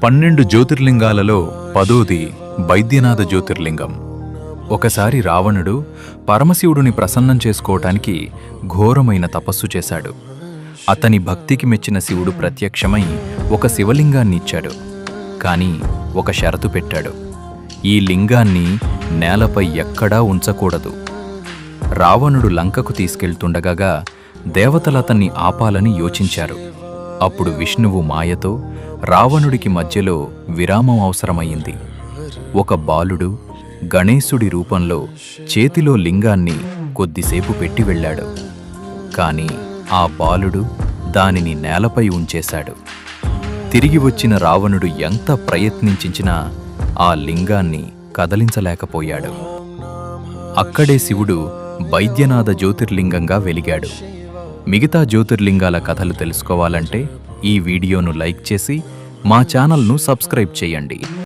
12 జ్యోతిర్లింగాలలో 10ది బైద్యనాథ జ్యోతిర్లింగం. ఒకసారి రావణుడు పరమశివుడిని ప్రసన్నం చేసుకోవటానికి ఘోరమైన తపస్సు చేశాడు. అతని భక్తికి మెచ్చిన శివుడు ప్రత్యక్షమై ఒక శివలింగాన్ని ఇచ్చాడు. కాని ఒక షరతు పెట్టాడు. ఈ లింగాన్ని నేలపై ఎక్కడా ఉంచకూడదు. రావణుడు లంకకు తీసుకెళ్తుండగా దేవతలతన్ని ఆపాలని యోచించారు. అప్పుడు విష్ణువు మాయతో రావణుడికి మధ్యలో విరామం అవసరమయ్యింది. ఒక బాలుడు గణేశుడి రూపంలో చేతిలో లింగాన్ని కొద్దిసేపు పెట్టి వెళ్ళాడు. కాని ఆ బాలుడు దానిని నేలపై ఉంచేశాడు. తిరిగి వచ్చిన రావణుడు ఎంత ప్రయత్నించినా ఆ లింగాన్ని కదలించలేకపోయాడు. అక్కడే శివుడు బైద్యనాథ జ్యోతిర్లింగంగా వెలిగాడు. మిగతా జ్యోతిర్లింగాల కథలు తెలుసుకోవాలంటే ఈ వీడియోను లైక్ చేసి మా ఛానల్ను సబ్స్క్రైబ్ చేయండి.